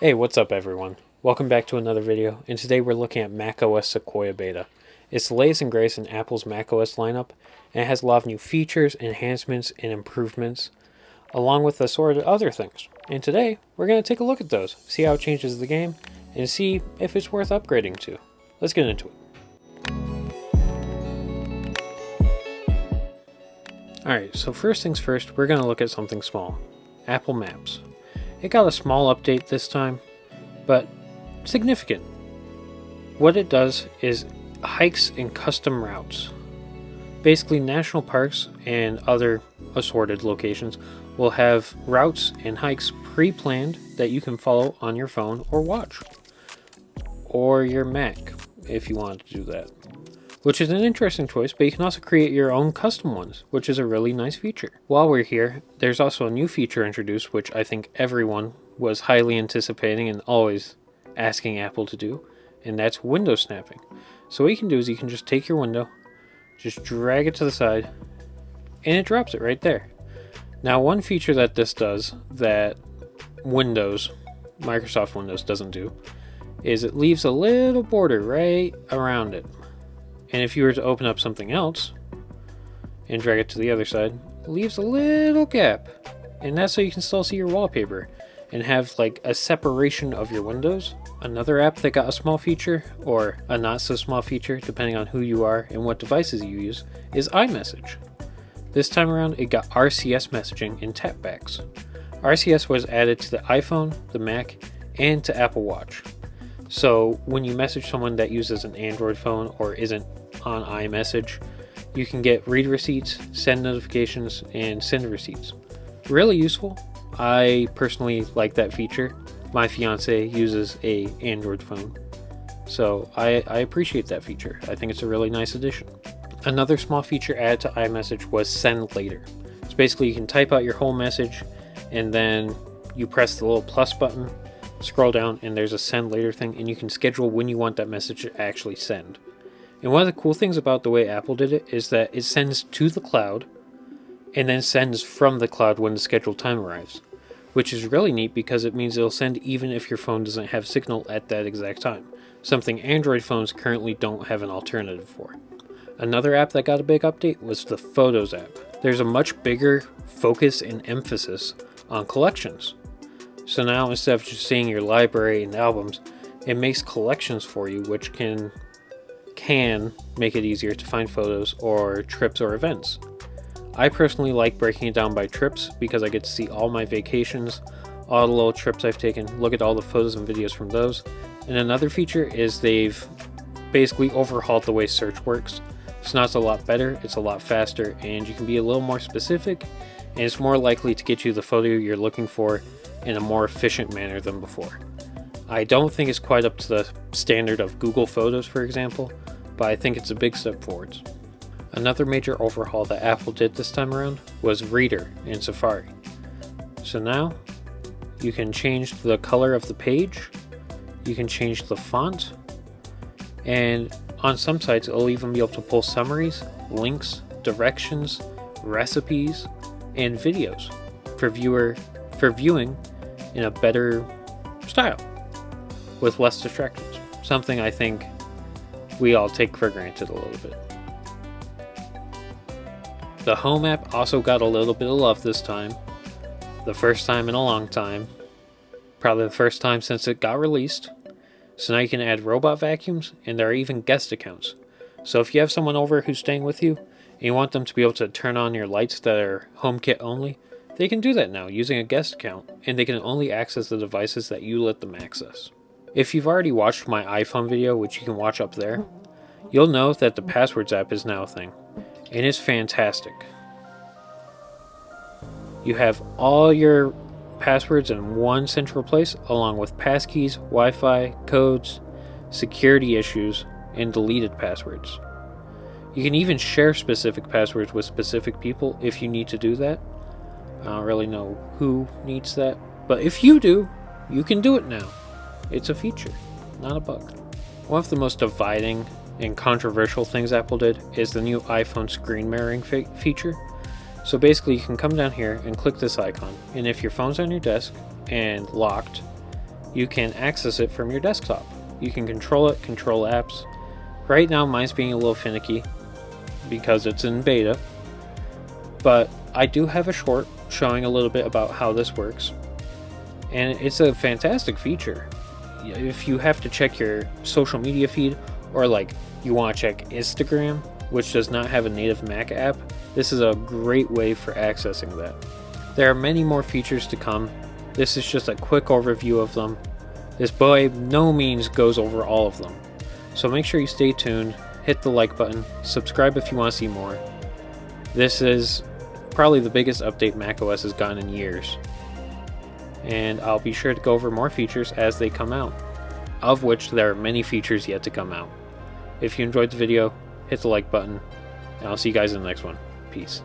Hey, what's up everyone? Welcome back to another video, and today we're looking at macOS Sequoia Beta. It's the latest and greatest in Apple's macOS lineup, and it has a lot of new features, enhancements, and improvements, along with assorted other things. And today, we're going to take a look at those, see how it changes the game, and see if it's worth upgrading to. Let's get into it. Alright, so first things first, we're going to look at something small. Apple Maps. It got a small update this time, but significant. What it does is hikes and custom routes. Basically, national parks and other assorted locations will have routes and hikes pre-planned that you can follow on your phone or watch. Or your Mac, if you want to do that. Which is an interesting choice, but you can also create your own custom ones, which is a really nice feature. While we're here, there's also a new feature introduced, which I think everyone was highly anticipating and always asking Apple to do, and that's window snapping. So what you can do is you can just take your window, just drag it to the side, and it drops it right there. Now, one feature that this does that Microsoft Windows doesn't do, is it leaves a little border right around it. And if you were to open up something else and drag it to the other side, it leaves a little gap. And that's so you can still see your wallpaper and have like a separation of your windows. Another app that got a small feature, or a not so small feature depending on who you are and what devices you use, is iMessage. This time around it got RCS messaging in tapbacks. RCS was added to the iPhone, the Mac, and to Apple Watch. So when you message someone that uses an Android phone or isn't on iMessage, you can get read receipts, send notifications, and send receipts. Really useful. I personally like that feature. My fiance uses a Android phone, so I appreciate that feature. I think it's a really nice addition. Another small feature added to iMessage was send later. So basically you can type out your whole message and then you press the little plus button, scroll down, and there's a send later thing, and you can schedule when you want that message to actually send. And one of the cool things about the way Apple did it is that it sends to the cloud and then sends from the cloud when the scheduled time arrives, which is really neat because it means it'll send even if your phone doesn't have signal at that exact time, something Android phones currently don't have an alternative for. Another app that got a big update was the Photos app. There's a much bigger focus and emphasis on collections. So now instead of just seeing your library and albums, it makes collections for you, which can make it easier to find photos or trips or events. I personally like breaking it down by trips because I get to see all my vacations, all the little trips I've taken, look at all the photos and videos from those. And another feature is they've basically overhauled the way search works. So now it's a lot better, it's a lot faster, and you can be a little more specific, and it's more likely to get you the photo you're looking for in a more efficient manner than before. I don't think it's quite up to the standard of Google Photos, for example, but I think it's a big step forwards. Another major overhaul that Apple did this time around was Reader in Safari. So now you can change the color of the page, you can change the font, and on some sites it'll even be able to pull summaries, links, directions, recipes, and videos for viewing in a better style with less distractions. Something I think we all take for granted a little bit. The Home app also got a little bit of love this time. The first time in a long time. Probably the first time since it got released. So now you can add robot vacuums, and there are even guest accounts. So if you have someone over who's staying with you, and you want them to be able to turn on your lights that are HomeKit only, they can do that now using a guest account, and they can only access the devices that you let them access. If you've already watched my iPhone video, which you can watch up there, you'll know that the Passwords app is now a thing, and it's fantastic. You have all your passwords in one central place, along with passkeys, Wi-Fi, codes, security issues, and deleted passwords. You can even share specific passwords with specific people if you need to do that. I don't really know who needs that, but if you do, you can do it now. It's a feature, not a bug. One of the most dividing and controversial things Apple did is the new iPhone screen mirroring feature. So basically you can come down here and click this icon, and if your phone's on your desk and locked, you can access it from your desktop. You can control it, control apps. Right now mine's being a little finicky because it's in beta, but I do have a short showing a little bit about how this works, and it's a fantastic feature. If you have to check your social media feed, or like you want to check Instagram, which does not have a native Mac app, this is a great way for accessing that. There are many more features to come. This is just a quick overview of them. This by no means goes over all of them. So make sure you stay tuned, hit the like button, subscribe if you want to see more. This is probably the biggest update macOS has gotten in years. And I'll be sure to go over more features as they come out, of which there are many features yet to come out. If you enjoyed the video, hit the like button, and I'll see you guys in the next one. Peace.